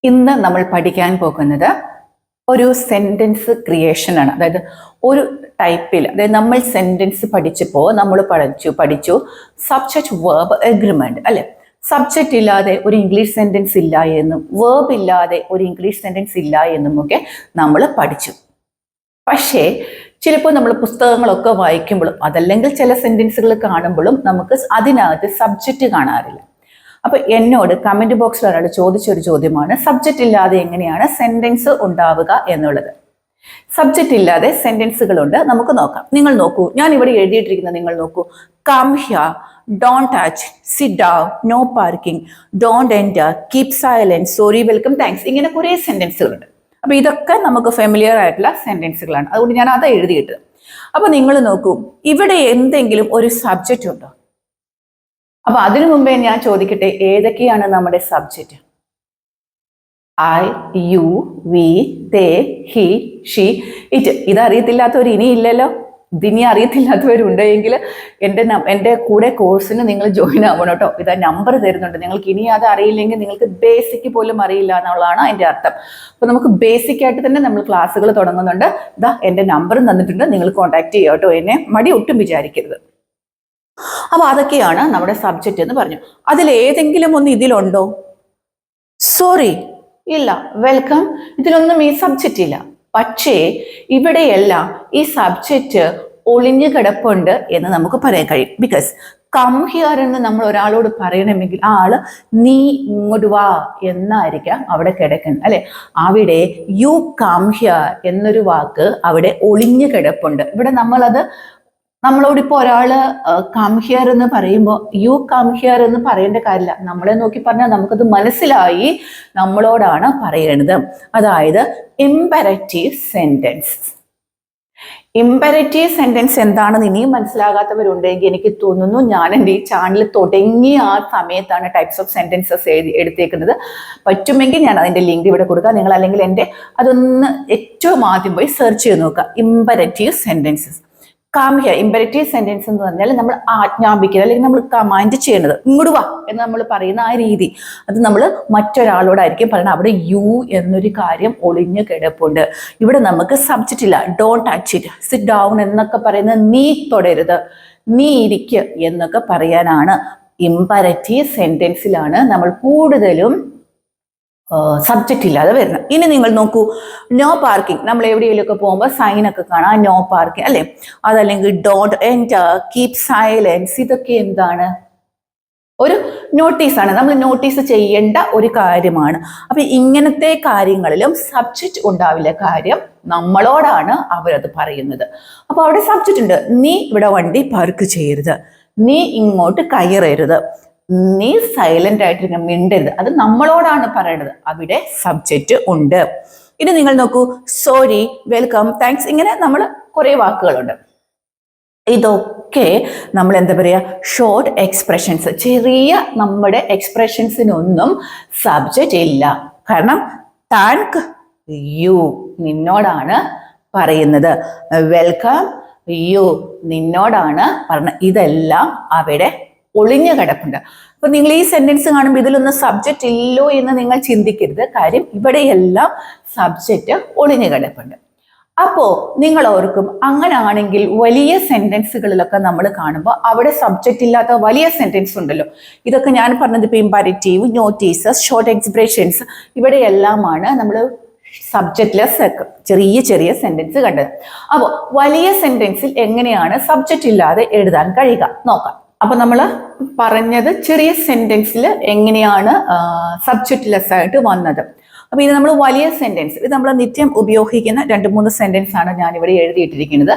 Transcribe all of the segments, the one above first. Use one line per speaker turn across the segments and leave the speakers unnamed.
ഇന്ന് നമ്മൾ പഠിക്കാൻ പോകുന്നത് ഒരു സെന്റൻസ് ക്രിയേഷൻ ആണ്. അതായത് ഒരു ടൈപ്പിൽ, അതായത് നമ്മൾ സെന്റൻസ് പഠിച്ചപ്പോൾ നമ്മൾ പഠിച്ചു സബ്ജക്റ്റ് വേർബ് എഗ്രിമെന്റ് അല്ലെ. സബ്ജക്റ്റ് ഇല്ലാതെ ഒരു ഇംഗ്ലീഷ് സെന്റൻസ് ഇല്ല എന്നും വേർബ് ഇല്ലാതെ ഒരു ഇംഗ്ലീഷ് സെന്റൻസ് ഇല്ല എന്നും ഒക്കെ നമ്മൾ പഠിച്ചു. പക്ഷേ ചിലപ്പോൾ നമ്മൾ പുസ്തകങ്ങളൊക്കെ വായിക്കുമ്പോഴും അതല്ലെങ്കിൽ ചില സെന്റൻസുകൾ കാണുമ്പോഴും നമുക്ക് അതിനകത്ത് സബ്ജക്റ്റ് കാണാറില്ല. അപ്പൊ എന്നോട് കമന്റ് ബോക്സിൽ ഒരാൾ ചോദിച്ചൊരു ചോദ്യമാണ്, സബ്ജക്റ്റ് ഇല്ലാതെ എങ്ങനെയാണ് സെന്റൻസ് ഉണ്ടാവുക എന്നുള്ളത്. സബ്ജക്റ്റ് ഇല്ലാതെ സെന്റൻസുകളുണ്ട്, നമുക്ക് നോക്കാം. നിങ്ങൾ നോക്കൂ, ഞാൻ ഇവിടെ എഴുതിയിട്ടിരിക്കുന്നത് നിങ്ങൾ നോക്കൂ. Come here, don't touch, sit down, no parking, don't enter, keep silence, sorry, welcome, thanks, ഇങ്ങനെ കുറേ സെന്റൻസുകളുണ്ട്. അപ്പൊ ഇതൊക്കെ നമുക്ക് ഫെമിലിയർ ആയിട്ടുള്ള സെന്റൻസുകളാണ്, അതുകൊണ്ട് ഞാൻ അത് എഴുതിയിട്ട്. അപ്പൊ നിങ്ങൾ നോക്കൂ, ഇവിടെ എന്തെങ്കിലും ഒരു സബ്ജക്റ്റ് ഉണ്ടോ? അപ്പൊ അതിനു മുമ്പേ ഞാൻ ചോദിക്കട്ടെ, ഏതൊക്കെയാണ് നമ്മുടെ സബ്ജക്റ്റ്? ഐ, യു, വി, തേ, ഹി, ഷി, ഇറ്റ്. ഇതറിയത്തില്ലാത്തവർ ഇനിയില്ലല്ലോ. ഇതിനി അറിയത്തില്ലാത്തവരുണ്ടെങ്കിൽ എൻ്റെ കൂടെ കോഴ്സിന് നിങ്ങൾ ജോയിൻ ആവണം കേട്ടോ. ഇതാ നമ്പർ തരുന്നുണ്ട്. നിങ്ങൾക്ക് ഇനി അത് അറിയില്ലെങ്കിൽ നിങ്ങൾക്ക് ബേസിക് പോലും അറിയില്ല എന്നുള്ളതാണ് അതിൻ്റെ അർത്ഥം. അപ്പൊ നമുക്ക് ബേസിക് ആയിട്ട് തന്നെ നമ്മൾ ക്ലാസ്സുകൾ തുടങ്ങുന്നുണ്ട്. ഇതാ എൻ്റെ നമ്പറും തന്നിട്ടുണ്ട്, നിങ്ങൾ കോൺടാക്ട് ചെയ്യുക കേട്ടോ. എന്നെ മടി ഒട്ടും വിചാരിക്കരുത്. അപ്പൊ അതൊക്കെയാണ് നമ്മുടെ സബ്ജക്റ്റ് എന്ന് പറഞ്ഞു. അതിൽ ഏതെങ്കിലും ഒന്ന് ഇതിലുണ്ടോ? സോറി ഇല്ല, വെൽക്കം, ഇതിലൊന്നും ഈ സബ്ജക്റ്റ് ഇല്ല. പക്ഷേ ഇവിടെയെല്ലാം ഈ സബ്ജക്റ്റ് ഒളിഞ്ഞു കിടപ്പുണ്ട് എന്ന് നമുക്ക് പറയാൻ കഴിയും. ബിക്കോസ് കം ഹിയർ എന്ന് നമ്മൾ ഒരാളോട് പറയണമെങ്കിൽ ആ ആള് നീ ഇങ്ങോട്ട് വാ എന്നായിരിക്കാം അവിടെ കിടക്കുന്നത് അല്ലെ. അവിടെ യു കം ഹിയർ എന്നൊരു വാക്ക് അവിടെ ഒളിഞ്ഞു കിടപ്പുണ്ട്. ഇവിടെ നമ്മളോടിപ്പോൾ ഒരാള് കം ഹിയർ എന്ന് പറയുമ്പോൾ യു കം ഹിയർ എന്ന് പറയേണ്ട കാര്യമില്ല. നമ്മളെ നോക്കി പറഞ്ഞാൽ നമുക്കത് മനസ്സിലായി നമ്മളോടാണ് പറയേണ്ടത്. അതായത് ഇമ്പെറേറ്റീവ് സെന്റൻസ്. ഇമ്പെറേറ്റീവ് സെന്റൻസ് എന്താണെന്ന് ഇനിയും മനസ്സിലാകാത്തവരുണ്ടെങ്കിൽ എനിക്ക് തോന്നുന്നു ഞാൻ എൻ്റെ ഈ ചാനൽ തുടങ്ങിയ ആ സമയത്താണ് ടൈപ്സ് ഓഫ് സെന്റൻസസ് എടുത്തേക്കുന്നത്. പറ്റുമെങ്കിൽ ഞാൻ അതിൻ്റെ ലിങ്ക് ഇവിടെ കൊടുക്കാം. നിങ്ങൾ അല്ലെങ്കിൽ എൻ്റെ അതൊന്ന് ഏറ്റവും ആദ്യം പോയി സെർച്ച് ചെയ്ത് നോക്കുക. ഇമ്പെറേറ്റീവ് സെന്റൻസസ്. കം ഹിയർ, ഇമ്പെറേറ്റീവ് സെന്റൻസ് എന്ന് പറഞ്ഞാൽ നമ്മൾ ആജ്ഞാപിക്കുന്നത് അല്ലെങ്കിൽ നമ്മൾ കമാൻഡ് ചെയ്യുന്നത്, ഇങ്ങോട്ട് വാ എന്ന് നമ്മൾ പറയുന്ന ആ രീതി, അത് നമ്മൾ മറ്റൊരാളോടായിരിക്കും പറയുന്നത്. അവിടെ യു എന്നൊരു കാര്യം ഒളിഞ്ഞു കിടപ്പുണ്ട്. ഇവിടെ നമുക്ക് സബ്ജക്റ്റ് ഇല്ല. Don't touch it, sit down എന്നൊക്കെ പറയുന്നത് നീ തൊടരുത്, നീ ഇരിക്കുക എന്നൊക്കെ പറയാനാണ്. ഇമ്പെറേറ്റീവ് സെന്റൻസിലാണ് നമ്മൾ കൂടുതലും സബ്ജക്റ്റ് ഇല്ലാതെ വരുന്നത്. ഇനി നിങ്ങൾ നോക്കൂ, നോ പാർക്കിംഗ്. നമ്മൾ എവിടെയെങ്കിലുമൊക്കെ പോകുമ്പോൾ സൈനൊക്കെ കാണാം, നോ പാർക്കിംഗ് അല്ലെ. അതല്ലെങ്കിൽ ഡോണ്ട് എൻ്റർ, കീപ് സൈലൻസ്, ഇതൊക്കെ എന്താണ്? ഒരു നോട്ടീസാണ്, നമ്മൾ നോട്ടീസ് ചെയ്യേണ്ട ഒരു കാര്യമാണ്. അപ്പൊ ഇങ്ങനത്തെ കാര്യങ്ങളിലും സബ്ജക്റ്റ് ഉണ്ടാവില്ല. കാര്യം നമ്മളോടാണ് അവരത് പറയുന്നത്. അപ്പൊ അവിടെ സബ്ജക്റ്റ് ഉണ്ട്. നീ ഇവിടെ വണ്ടി പാർക്ക് ചെയ്യരുത്, നീ ഇങ്ങോട്ട് കയറരുത്, നീ സൈലന്റ് ആയിട്ട് മിണ്ടരുത്, അത് നമ്മളോടാണ് പറയണത്. അവിടെ സബ്ജക്റ്റ് ഉണ്ട്. ഇനി നിങ്ങൾ നോക്കൂ, സോറി, വെൽക്കം, താങ്ക്സ്, ഇങ്ങനെ നമ്മൾ കുറെ വാക്കുകളുണ്ട്. ഇതൊക്കെ നമ്മൾ എന്താ പറയാ, ഷോർട്ട് എക്സ്പ്രഷൻസ്. ചെറിയ നമ്മുടെ എക്സ്പ്രഷൻസിനൊന്നും സബ്ജക്റ്റ് ഇല്ല. കാരണം താങ്ക് യു നിന്നോടാണ് പറയുന്നത്, വെൽക്കം യു നിന്നോടാണ് പറഞ്ഞത്. ഇതെല്ലാം അവിടെ ഒളിഞ്ഞു കിടപ്പുണ്ട്. അപ്പൊ നിങ്ങൾ ഈ സെന്റൻസ് കാണുമ്പോൾ ഇതിലൊന്നും സബ്ജക്റ്റ് ഇല്ലോ എന്ന് നിങ്ങൾ ചിന്തിക്കരുത്. കാര്യം ഇവിടെയെല്ലാം സബ്ജക്റ്റ് ഒളിഞ്ഞു കിടപ്പുണ്ട്. അപ്പോ നിങ്ങൾ ഓർക്കും, അങ്ങനെയാണെങ്കിൽ വലിയ സെന്റൻസുകളിലൊക്കെ നമ്മൾ കാണുമ്പോൾ അവിടെ സബ്ജക്റ്റ് ഇല്ലാത്ത വലിയ സെന്റൻസ് ഉണ്ടല്ലോ. ഇതൊക്കെ ഞാൻ പറഞ്ഞത് ഇപ്പൊ ഇമ്പെറേറ്റീവ്, നോട്ടീസസ്, ഷോർട്ട് എക്സ്പ്രഷൻസ്, ഇവിടെയെല്ലാമാണ് നമ്മൾ സബ്ജക്റ്റ്ലെസ് ചെറിയ ചെറിയ സെന്റൻസ് കണ്ടത്. അപ്പോൾ വലിയ സെന്റൻസിൽ എങ്ങനെയാണ് സബ്ജക്റ്റ് ഇല്ലാതെ എഴുതാൻ കഴിയുക നോക്കാം. അപ്പൊ നമ്മൾ പറഞ്ഞത് ചെറിയ സെന്റൻസിൽ എങ്ങനെയാണ് സബ്ജക്റ്റ്ലെസ് ആയിട്ട് വന്നത്. അപ്പൊ ഇത് നമ്മൾ വലിയ സെന്റൻസ്, ഇത് നമ്മൾ നിത്യം ഉപയോഗിക്കുന്ന 2-3 സെന്റൻസ് ആണ് ഞാൻ ഇവിടെ എഴുതിയിട്ടിരിക്കുന്നത്.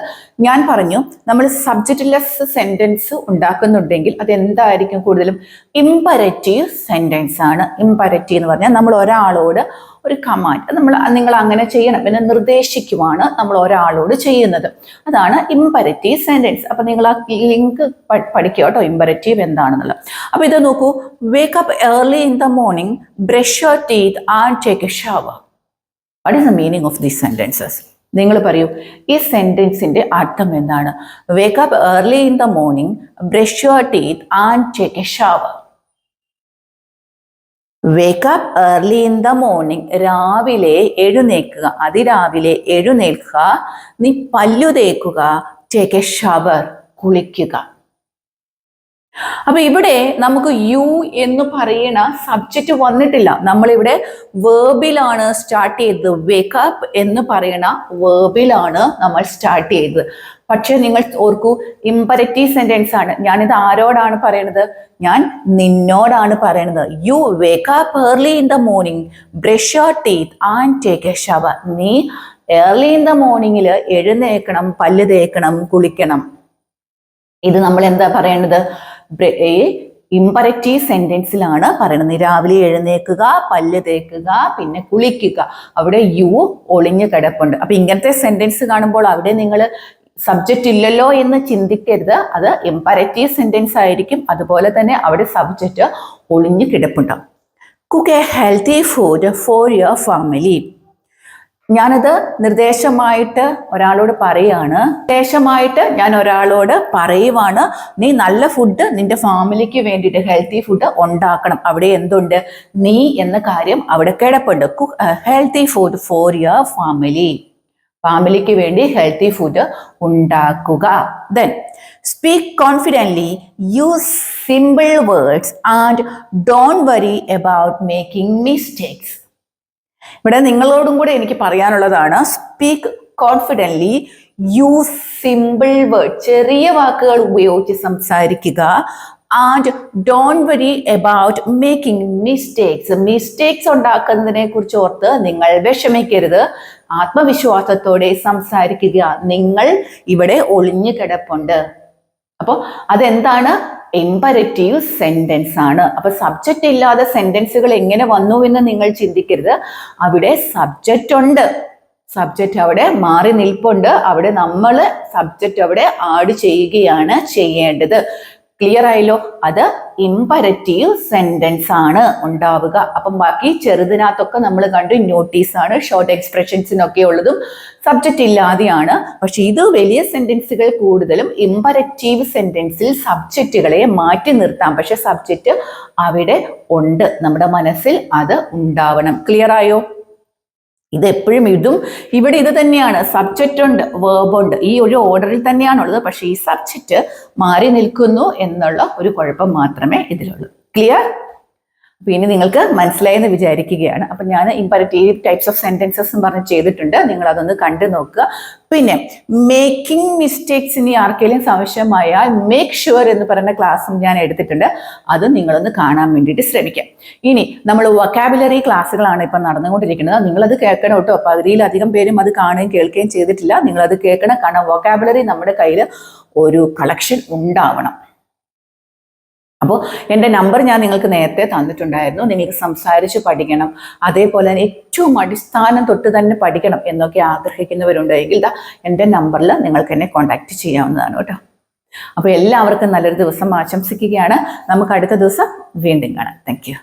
ഞാൻ പറഞ്ഞു, നമ്മൾ സബ്ജക്റ്റ്ലെസ് സെന്റൻസ് ഉണ്ടാക്കുന്നുണ്ടെങ്കിൽ അത് എന്തായിരിക്കും? കൂടുതലും ഇമ്പെറേറ്റീവ് സെന്റൻസ് ആണ്. ഇമ്പെറേറ്റീവ് എന്ന് പറഞ്ഞാൽ നമ്മൾ ഒരാളോട് ഒരു കമാൻഡ്, നിങ്ങൾ അങ്ങനെ ചെയ്യണം എന്ന് നിർദ്ദേശിക്കുവാണ് നമ്മൾ ഒരാളോട് ചെയ്യുന്നത്. അതാണ് ഇമ്പെറേറ്റീവ് സെന്റൻസ്. അപ്പൊ നിങ്ങൾ ആ ലിങ്ക് പഠിക്കുക കേട്ടോ, ഇമ്പെറേറ്റീവ് എന്താണെന്നുള്ളത്. അപ്പൊ ഇത് നോക്കൂ, wake up early in the morning, brush your teeth and take A shower. What is the meaning of these sentences? നിങ്ങൾ പറയൂ, ഈ സെന്റൻസിന്റെ അർത്ഥം എന്താണ്? Wake up early in the morning, brush your teeth and take A shower. Wake up early in the morning. രാവിലെ എഴുന്നേൽക്കുക, അതിരാവിലെ എഴുന്നേൽക്കുക. നീ പല്ലു തേക്കുക. ടേക്ക് എ ഷവർ, കുളിക്കുക. അപ്പൊ ഇവിടെ നമുക്ക് യു എന്ന് പറയുന്ന സബ്ജക്റ്റ് വന്നിട്ടില്ല. നമ്മളിവിടെ വേർബിലാണ് സ്റ്റാർട്ട് ചെയ്തത്. വേക്ക് അപ്പ് എന്ന് പറയുന്ന വേർബിലാണ് നമ്മൾ സ്റ്റാർട്ട് ചെയ്തത്. പക്ഷെ നിങ്ങൾ ഓർക്കൂ, ഇമ്പരറ്റീവ് സെന്റൻസ് ആണ്. ഞാനിത് ആരോടാണ് പറയണത്? ഞാൻ നിന്നോടാണ് പറയണത്. U wake up early in the morning, brush your teeth and take A shower. നീ ഏർലി ഇൻ ദ മോർണിംഗിൽ എഴുന്നേൽക്കണം, പല്ല് തേക്കണം, കുളിക്കണം. ഇത് നമ്മൾ എന്താ പറയേണ്ടത്? ഇമ്പരറ്റീവ് സെന്റൻസിലാണ് പറയുന്നത്. രാവിലെ എഴുന്നേൽക്കുക, പല്ല് തേക്കുക, പിന്നെ കുളിക്കുക. അവിടെ യു ഒളിഞ്ഞു കിടപ്പുണ്ട്. അപ്പൊ ഇങ്ങനത്തെ സെന്റൻസ് കാണുമ്പോൾ അവിടെ നിങ്ങൾ സബ്ജക്റ്റ് ഇല്ലല്ലോ എന്ന് ചിന്തിക്കരുത്. അത് ഇമ്പരറ്റീവ് സെന്റൻസ് ആയിരിക്കും. അതുപോലെ തന്നെ അവിടെ സബ്ജക്റ്റ് ഒളിഞ്ഞു കിടപ്പുണ്ടാവും. Cook a healthy food for your family. ഞാനത് നിർദ്ദേശമായിട്ട് ഒരാളോട് പറയാണ്. ഞാൻ ഒരാളോട് പറയുവാണ്, നീ നല്ല ഫുഡ് നിന്റെ ഫാമിലിക്ക് വേണ്ടിയിട്ട് ഹെൽത്തി ഫുഡ് ഉണ്ടാക്കണം. അവിടെ എന്തുണ്ട്? നീ എന്ന കാര്യം അവിടെ കിടപ്പുണ്ട്. Cook healthy food for your family. ഫാമിലിക്ക് വേണ്ടി ഹെൽത്തി ഫുഡ് ഉണ്ടാക്കുക. Then speak confidently, use simple words and don't worry about making mistakes. ഇവിടെ നിങ്ങളോടും കൂടെ എനിക്ക് പറയാനുള്ളതാണ്, speak confidently, use simple word, ചെറിയ വാക്കുകൾ ഉപയോഗിച്ച് സംസാരിക്കുക. And don't worry about making mistakes. Mistakes ഉണ്ടാക്കുന്നതിനെ കുറിച്ച് ഓർത്ത് നിങ്ങൾ വിഷമിക്കരുത്. ആത്മവിശ്വാസത്തോടെ സംസാരിക്കുക. നിങ്ങൾ ഇവിടെ ഒളിഞ്ഞു കിടപ്പുണ്ട്. അപ്പോൾ അതെന്താണ്? ഇമ്പരറ്റീവ് സെന്റൻസ് ആണ്. അപ്പൊ സബ്ജക്റ്റ് ഇല്ലാതെ സെന്റൻസുകൾ എങ്ങനെ വന്നു എന്ന് നിങ്ങൾ ചിന്തിക്കരുത്. അവിടെ സബ്ജക്റ്റ് ഉണ്ട്. സബ്ജക്റ്റ് അവിടെ മാറി നിൽപ്പുണ്ട്. അവിടെ നമ്മൾ സബ്ജക്റ്റ് അവിടെ ആഡ് ചെയ്യുകയാണ് ചെയ്യേണ്ടത്. ക്ലിയർ ആയല്ലോ? അത് ഇമ്പരറ്റീവ് സെന്റൻസ് ആണ് ഉണ്ടാവുക. അപ്പം ബാക്കി ചെറുതിനകത്തൊക്കെ നമ്മൾ കണ്ടു നോട്ടീസ് ആണ്, ഷോർട്ട് എക്സ്പ്രഷൻസിനൊക്കെ ഉള്ളതും സബ്ജക്റ്റ് ഇല്ലാതെയാണ്. പക്ഷെ ഇത് വലിയ സെന്റൻസുകൾ കൂടുതലും ഇമ്പരറ്റീവ് സെന്റൻസിൽ സബ്ജക്റ്റുകളെ മാറ്റി നിർത്താം. പക്ഷെ സബ്ജക്റ്റ് അവിടെ ഉണ്ട്. നമ്മുടെ മനസ്സിൽ അത് ഉണ്ടാവണം. ക്ലിയർ ആയോ? ഇതെപ്പോഴും ഇവിടെ ഇത് തന്നെയാണ്. സബ്ജക്റ്റ് ഉണ്ട്, വേർബ് ഉണ്ട്. ഈ ഒരു ഓർഡറിൽ തന്നെയാണുള്ളത്. പക്ഷെ ഈ സബ്ജക്റ്റ് മാറി നിൽക്കുന്നു എന്നുള്ള ഒരു കുഴപ്പം മാത്രമേ ഇതിലുള്ളൂ. ക്ലിയർ? അപ്പൊ ഇനി നിങ്ങൾക്ക് മനസ്സിലായെന്ന് വിചാരിക്കുകയാണ്. അപ്പൊ ഞാൻ ഇമ്പരറ്റീവ് ടൈപ്സ് ഓഫ് സെന്റൻസസ് പറഞ്ഞ് ചെയ്തിട്ടുണ്ട്. നിങ്ങൾ അതൊന്ന് കണ്ടു നോക്കുക. പിന്നെ മേക്കിംഗ് മിസ്റ്റേക്സ്, ഇനി ആർക്കെങ്കിലും സംശയമായാൽ മേക്ക് ഷുവർ എന്ന് പറയുന്ന ക്ലാസ്സും ഞാൻ എടുത്തിട്ടുണ്ട്. അത് നിങ്ങളൊന്ന് കാണാൻ വേണ്ടിയിട്ട് ശ്രമിക്കാം. ഇനി നമ്മൾ വൊക്കാബുലറി ക്ലാസ്സുകളാണ് ഇപ്പം നടന്നുകൊണ്ടിരിക്കുന്നത്. നിങ്ങളത് കേൾക്കണം കേട്ടോ. പകുതിയിലധികം പേരും അത് കാണുകയും കേൾക്കുകയും ചെയ്തിട്ടില്ല. നിങ്ങളത് കേൾക്കണം. കാരണം വൊക്കാബുലറി നമ്മുടെ കയ്യിൽ ഒരു കളക്ഷൻ ഉണ്ടാവണം. അപ്പോൾ എൻ്റെ നമ്പർ ഞാൻ നിങ്ങൾക്ക് നേരത്തെ തന്നിട്ടുണ്ടായിരുന്നു. നിങ്ങൾക്ക് സംസാരിച്ച് പഠിക്കണം, അതേപോലെ തന്നെ ഏറ്റവും അടിസ്ഥാനം തൊട്ട് തന്നെ പഠിക്കണം എന്നൊക്കെ ആഗ്രഹിക്കുന്നവരുണ്ടെങ്കിൽ എൻ്റെ നമ്പറിൽ നിങ്ങൾക്ക് എന്നെ കോൺടാക്റ്റ് ചെയ്യാവുന്നതാണ് കേട്ടോ. അപ്പോൾ എല്ലാവർക്കും നല്ലൊരു ദിവസം ആശംസിക്കുകയാണ്. നമുക്ക് അടുത്ത ദിവസം വീണ്ടും കാണാം. Thank you.